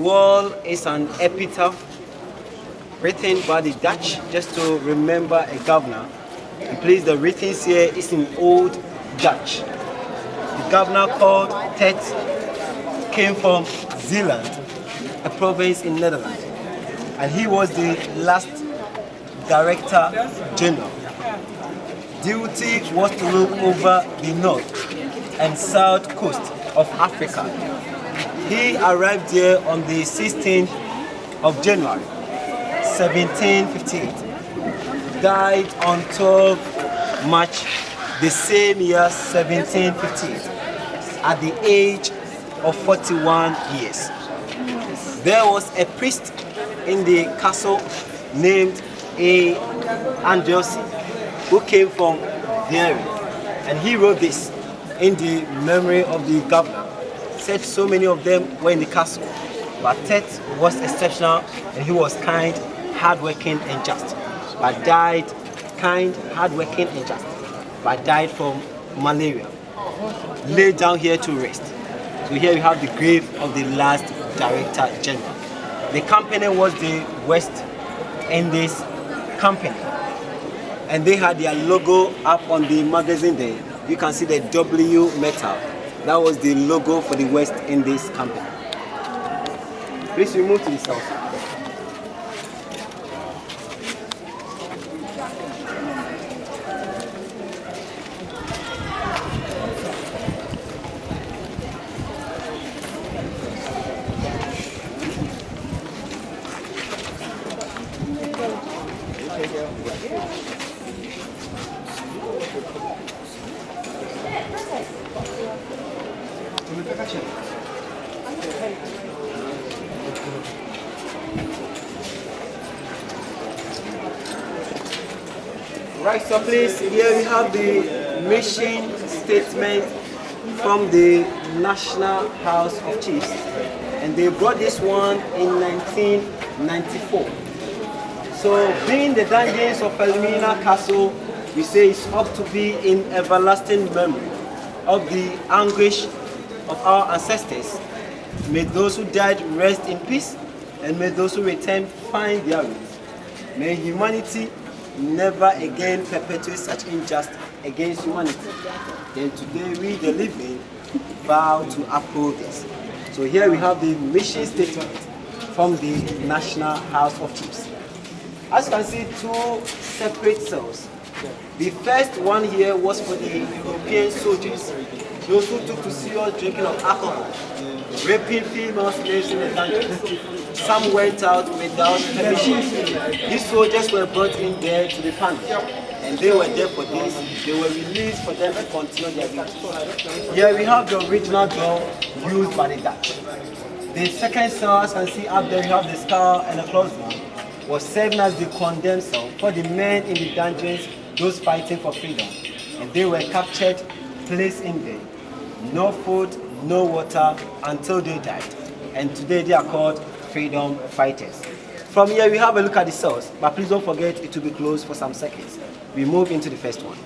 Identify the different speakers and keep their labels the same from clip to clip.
Speaker 1: wall is an epitaph written by the Dutch just to remember a governor. And please, the written here is in Old Dutch. The governor called Tet came from Zeeland, a province in Netherlands, and he was the last Director General. Duty was to look over the north and south coast of Africa. He arrived here on the 16th of January, 1758. Died on 12 March the same year, 1758, at the age of 41 years. There was a priest in the castle named A. Andros, who came from there, and he wrote this in the memory of the governor. Said so many of them were in the castle, but Tet was exceptional, and he was kind, hardworking, and just. But died kind, hardworking, and just. But died from malaria. Lay down here to rest. So here we have the grave of the last Director General. The company was the West Indies Company, and they had their logo up on the magazine there. You can see the W metal. That was the logo for the West Indies Company. Please remove to the south. Right, so please, here we have the mission statement from the National House of Chiefs, and they brought this one in 1994. So being the dungeons of Elmina Castle, we say it's up to be in everlasting memory of the anguish of our ancestors. May those who died rest in peace, and may those who return find their roots. May humanity never again perpetuate such injustice against humanity. Then today we, the living, vow to uphold this. So here we have the mission statement from the National House of Chiefs. As you can see, two separate cells. The first one here was for the European soldiers, those who took to serious drinking of alcohol, raping female slaves in the dungeons. Some went out without permission. These soldiers were brought in there to be punished, and they were there for this. They were released for them to continue their duty. Here we have the original door used by the Dutch. The second cell, as you can see up there, we have the skull and the closed one, was serving as the condemned cell for the men in the dungeons, those fighting for freedom. And they were captured, placed in there. No food, no water until they died. And today they are called freedom fighters. From here we have a look at the cells, but please don't forget it will be closed for some seconds. We move into the first one.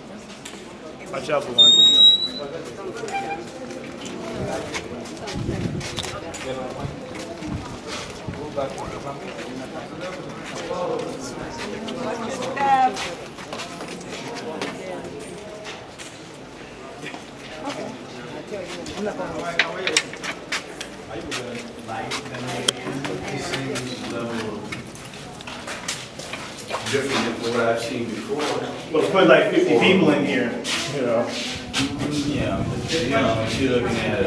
Speaker 2: Different than what I've seen before.
Speaker 3: Well, put like 50 people in here, you know.
Speaker 2: Yeah, you're looking at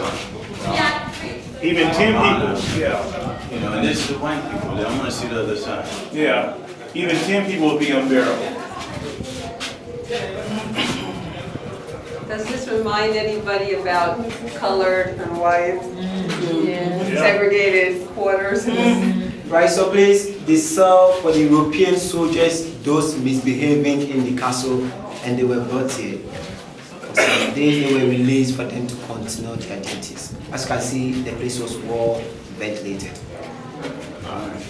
Speaker 3: Even 10 people, yeah.
Speaker 2: you know, and this is the white people. I want to see the other side.
Speaker 3: Yeah. Even 10 people would be unbearable.
Speaker 4: Does this remind anybody about colored and white? Segregated quarters?
Speaker 1: Right, so please, the cell for the European soldiers, those misbehaving in the castle, and they were brought here. For some days they were released for them to continue their duties. As you can see, the place was well ventilated.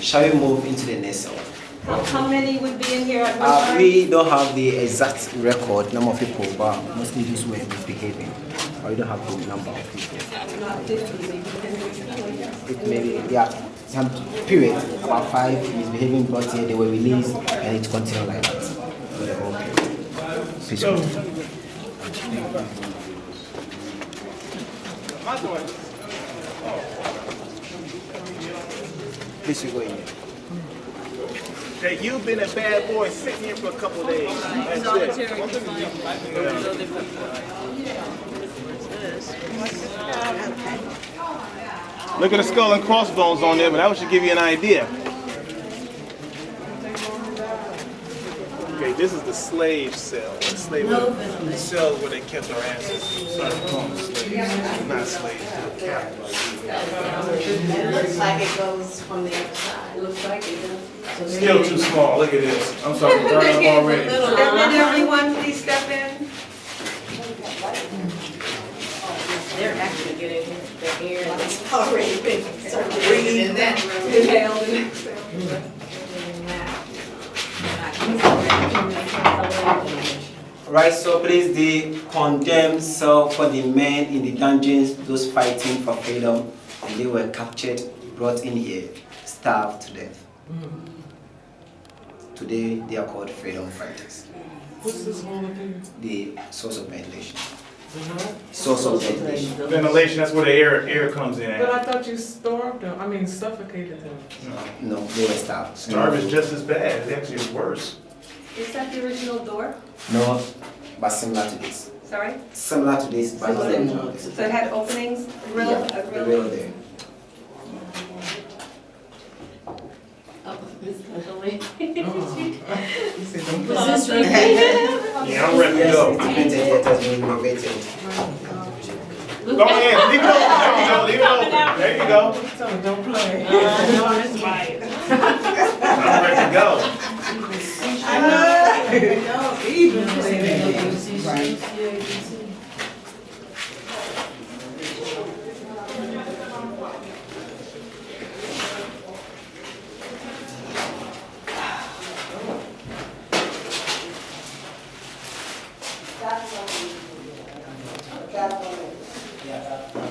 Speaker 1: Shall we move into the next cell?
Speaker 4: How many would be in here at one time?
Speaker 1: We don't have the exact record number of people, but mostly these were misbehaving. Or we don't have the number of people.
Speaker 4: Not 50, maybe 10.
Speaker 1: It maybe, yeah, some period, about 5 misbehaving brought here, they were released, and it continued like that for the whole period. Peace. Please, you go in.
Speaker 5: Hey, you've been a bad boy sitting here for a couple of days. That's it. Look at the skull and crossbones on there, but that should give you an idea. Okay, this is the slave cell. The slave cell where they kept our ancestors. Sorry, we call them slaves. Not slaves.
Speaker 6: It looks like it goes from the other side.
Speaker 4: Looks like it does.
Speaker 3: Still too small, look at this. I'm sorry, we're burning up already.
Speaker 4: Step in, everyone, please step in.
Speaker 6: They're actually getting the air that's already been circulated in that room.
Speaker 4: Inhale and
Speaker 1: Right, so please, the condemned cell for the men in the dungeons, those fighting for freedom, and they were captured, brought in here, starved to death. Today, they are called freedom fighters.
Speaker 7: What's this whole thing?
Speaker 1: The source of ventilation.
Speaker 7: The
Speaker 1: Source of ventilation.
Speaker 3: Ventilation, that's where the air comes in
Speaker 7: But
Speaker 3: at.
Speaker 7: I thought you starved them, suffocated them.
Speaker 1: No, they were starved.
Speaker 3: Starve is just as bad, it actually is worse.
Speaker 4: is that the original door?
Speaker 1: No, but similar to this.
Speaker 4: Sorry?
Speaker 1: Similar to this, but not the original.
Speaker 4: So it had openings, grill,
Speaker 1: Yeah,
Speaker 4: a
Speaker 1: the
Speaker 4: grill?
Speaker 1: grill there.
Speaker 6: Was this repeated?
Speaker 3: Yeah, I'm ready to
Speaker 1: Yes,
Speaker 3: go.
Speaker 1: it's printed, it has been renovated.
Speaker 3: Go ahead, leave it open, there you go, leave it open, there you go.
Speaker 7: So don't play.
Speaker 3: I'm ready to go.
Speaker 7: Even play
Speaker 1: Yeah.